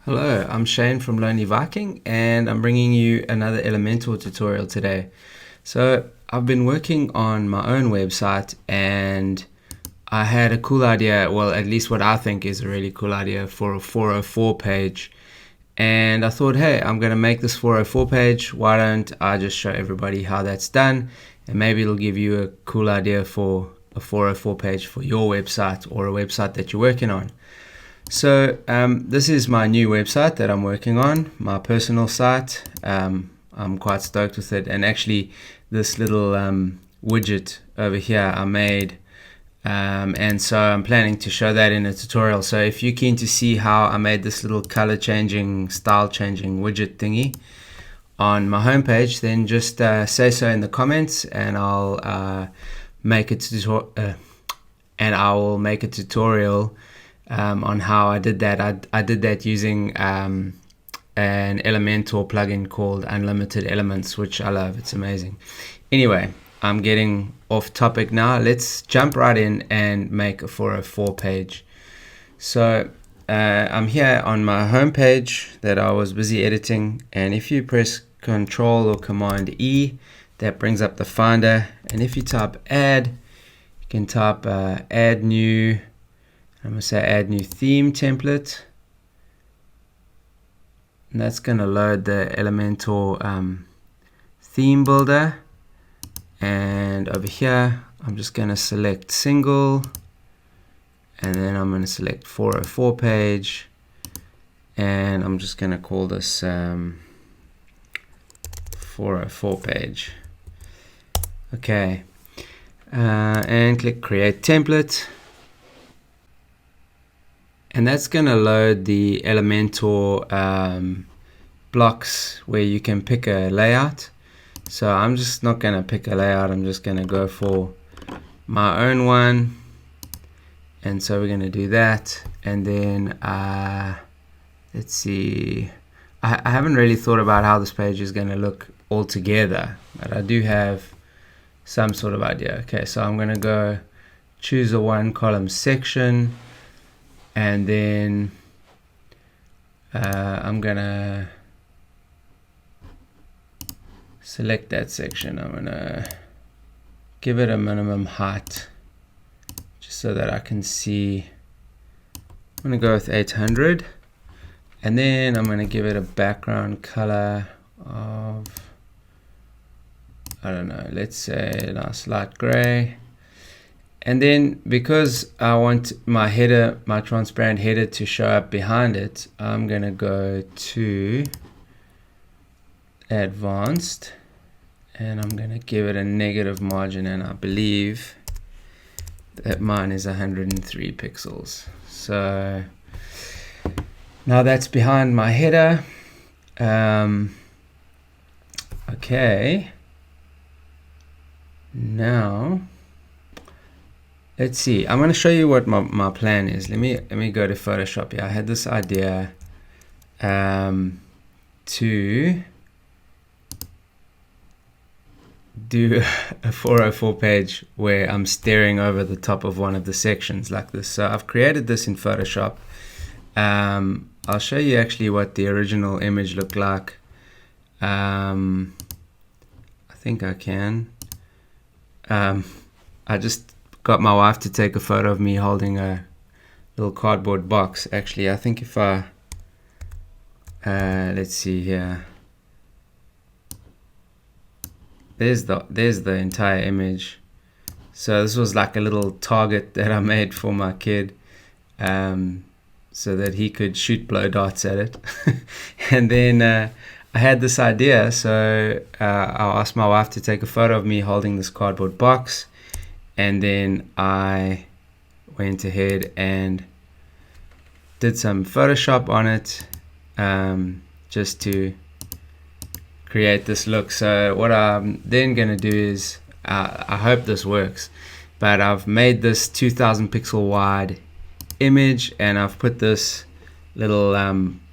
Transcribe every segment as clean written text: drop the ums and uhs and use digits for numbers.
Hello, I'm Shane from Lonely Viking, and I'm bringing you another Elementor tutorial today. So I've been working on my own website, and I had a cool idea, well, at least what I think is a really cool idea for a 404 page. And I thought, hey, I'm going to make this 404 page. Why don't I just show everybody how that's done? And maybe it'll give you a cool idea for a 404 page for your website or a website that you're working on. So this is my new website that I'm working on, my personal site. I'm quite stoked with it, and actually this little widget over here I made, and so I'm planning to show that in a tutorial. So if you're keen to see how I made this little color changing, style changing widget thingy on my homepage, then just say so in the comments, and I'll make a tutorial on how I did that. I did that using an Elementor plugin called Unlimited Elements, which I love. It's amazing. Anyway, I'm getting off topic now. Let's jump right in and make a 404 page. So I'm here on my home page that I was busy editing, and if you press Control or Command E, that brings up the Finder, and if you type add, you can type add new. I'm going to say add new theme template, and that's going to load the Elementor Theme Builder. And over here I'm just going to select single, and then I'm going to select 404 page, and I'm just going to call this 404 page. Okay, and click create template. And that's going to load the Elementor blocks where you can pick a layout. So I'm just not going to pick a layout. I'm just going to go for my own one. And so we're going to do that. And then let's see. I haven't really thought about how this page is going to look all together, but I do have some sort of idea. Okay, so I'm going to go choose a one column section. And then I'm gonna select that section. I'm gonna give it a minimum height just so that I can see. I'm gonna go with 800, and then I'm gonna give it a background color of, I don't know, let's say a nice light gray. And then because I want my header, my transparent header to show up behind it, I'm going to go to advanced, and I'm going to give it a negative margin, and I believe that mine is 103 pixels. So now that's behind my header. Okay. Now let's see. I'm going to show you what my plan is. Let me go to Photoshop here. I had this idea to do a 404 page where I'm staring over the top of one of the sections like this. So I've created this in Photoshop. I'll show you actually what the original image looked like. I think I can. I just got my wife to take a photo of me holding a little cardboard box. Actually, I think if I let's see here, there's the entire image. So this was like a little target that I made for my kid, so that he could shoot blow darts at it. And then I had this idea, so I asked my wife to take a photo of me holding this cardboard box. And then I went ahead and did some Photoshop on it, just to create this look. So what I'm then going to do is, I hope this works, but I've made this 2000 pixel wide image, and I've put this little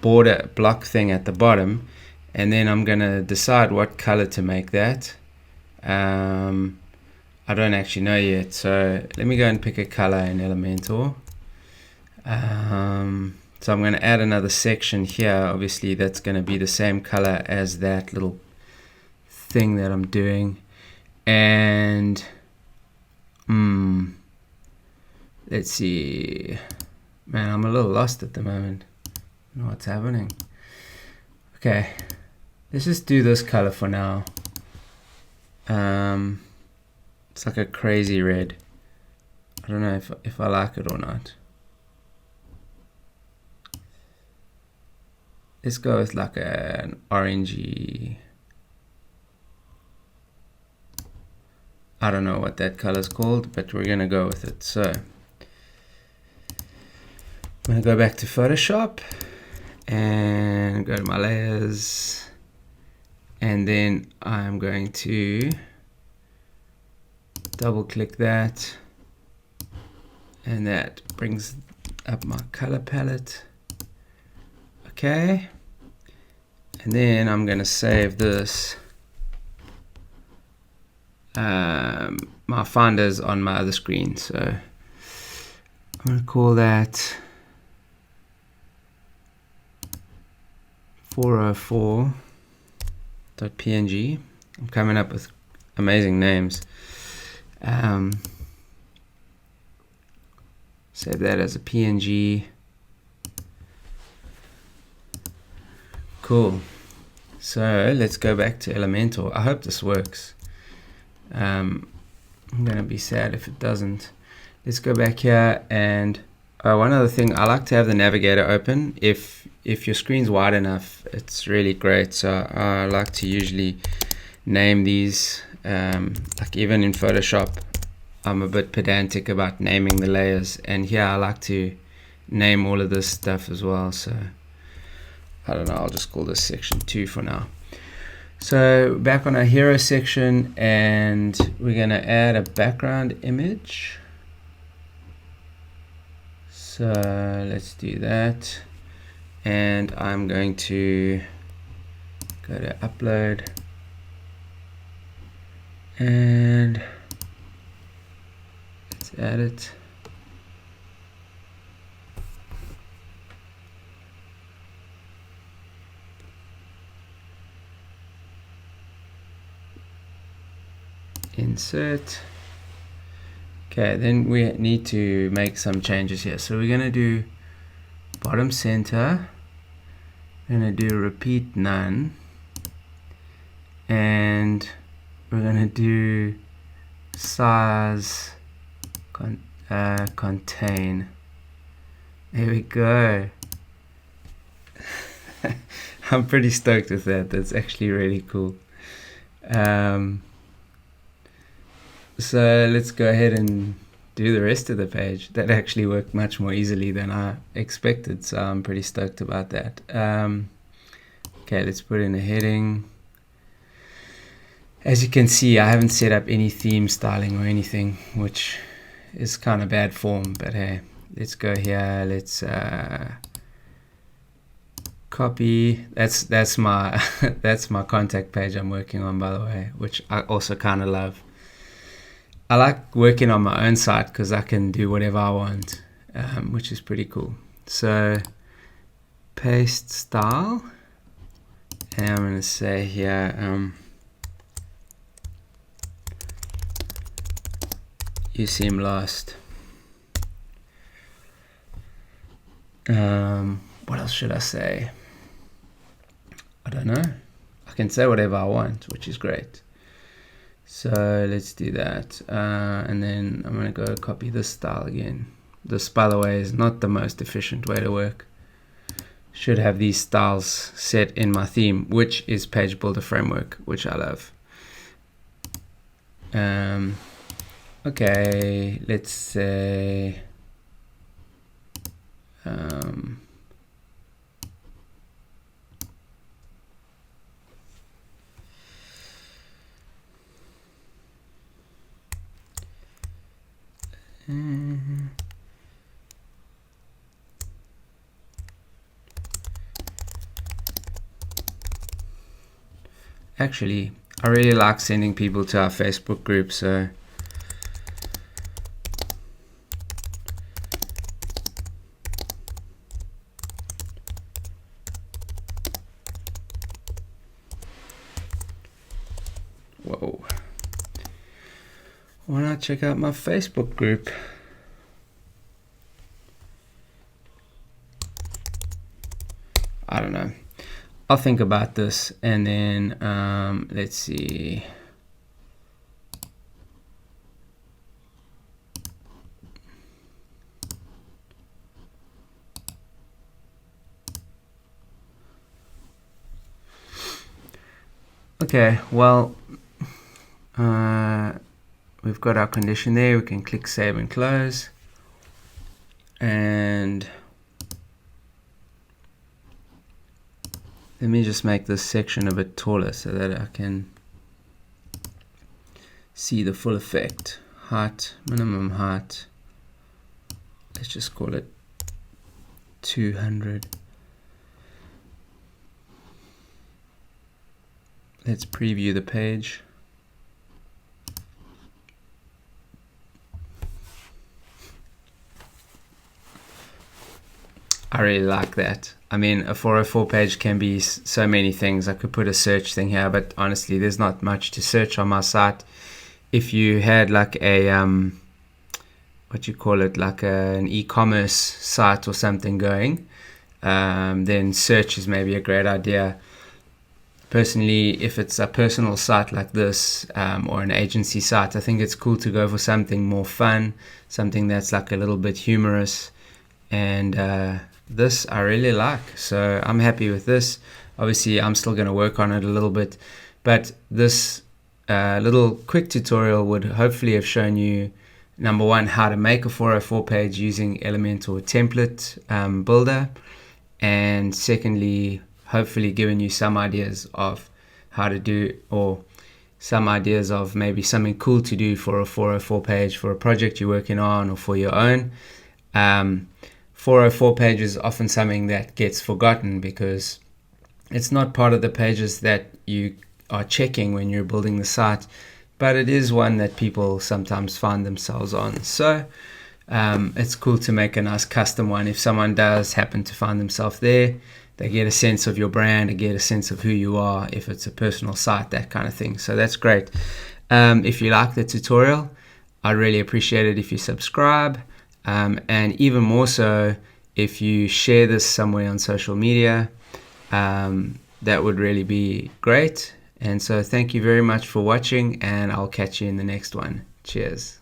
border block thing at the bottom, and then I'm going to decide what color to make that. I don't actually know yet, so let me go and pick a color in Elementor. So I'm going to add another section here. Obviously that's going to be the same color as that little thing that I'm doing. And let's see, man, I'm a little lost at the moment. I don't know what's happening. Okay, let's just do this color for now. It's like a crazy red. I don't know if I like it or not. Let's go with like an orangey. I don't know what that color is called, but we're gonna go with it. So I'm gonna go back to Photoshop and go to my layers, and then I'm going to double click that, and that brings up my color palette. Okay, and then I'm gonna save this. My finder's on my other screen, so I'm gonna call that 404.png. I'm coming up with amazing names. Save that as a PNG. Cool. So let's go back to Elementor. I hope this works. I'm gonna be sad if it doesn't. Let's go back here, and one other thing, I like to have the navigator open. If your screen's wide enough, it's really great. So I like to usually name these, like even in Photoshop, I'm a bit pedantic about naming the layers, and here I like to name all of this stuff as well. So I don't know, I'll just call this section 2 for now. So back on our hero section, and we're gonna add a background image. So let's do that, and I'm going to go to upload, and let's add it. Insert. Okay, then we need to make some changes here. So we're gonna do bottom center, we're gonna do repeat none, and we're gonna do size contain. There we go. I'm pretty stoked with that. That's actually really cool. So let's go ahead and do the rest of the page. That actually worked much more easily than I expected, so I'm pretty stoked about that. Okay, let's put in a heading. As you can see, I haven't set up any theme styling or anything, which is kind of bad form, but hey, let's go here. Let's copy. That's my that's my contact page I'm working on, by the way, which I also kind of love. I like working on my own site because I can do whatever I want, which is pretty cool. So paste style, and I'm going to say here you seem lost. What else should I say? I don't know. I can say whatever I want, which is great. So let's do that, and then I'm going to go copy this style again. This, by the way, is not the most efficient way to work. Should have these styles set in my theme, which is Page Builder Framework, which I love. Okay, let's say actually, I really like sending people to our Facebook group, so Whoa. Why not check out my Facebook group? I don't know. I'll think about this, and then let's see. Okay, well, we've got our condition there. We can click save and close, and let me just make this section a bit taller so that I can see the full effect. Height, minimum height, let's just call it 200. Let's preview the page. I really like that. I mean, a 404 page can be so many things. I could put a search thing here, but honestly, there's not much to search on my site. If you had like a, what you call it, like an e-commerce site or something going, then search is maybe a great idea. Personally, if it's a personal site like this, or an agency site, I think it's cool to go for something more fun, something that's like a little bit humorous, and this I really like, so I'm happy with this. Obviously, I'm still going to work on it a little bit, but this little quick tutorial would hopefully have shown you, number one, how to make a 404 page using Elementor Template Builder, and secondly, hopefully given you some ideas of how to do, or some ideas of maybe something cool to do for a 404 page for a project you're working on or for your own. 404 page is often something that gets forgotten because it's not part of the pages that you are checking when you're building the site, but it is one that people sometimes find themselves on. So it's cool to make a nice custom one. If someone does happen to find themselves there, they get a sense of your brand, they get a sense of who you are, if it's a personal site, that kind of thing. So that's great. If you like the tutorial, I'd really appreciate it if you subscribe, and even more so if you share this somewhere on social media. That would really be great. And so thank you very much for watching, and I'll catch you in the next one. Cheers.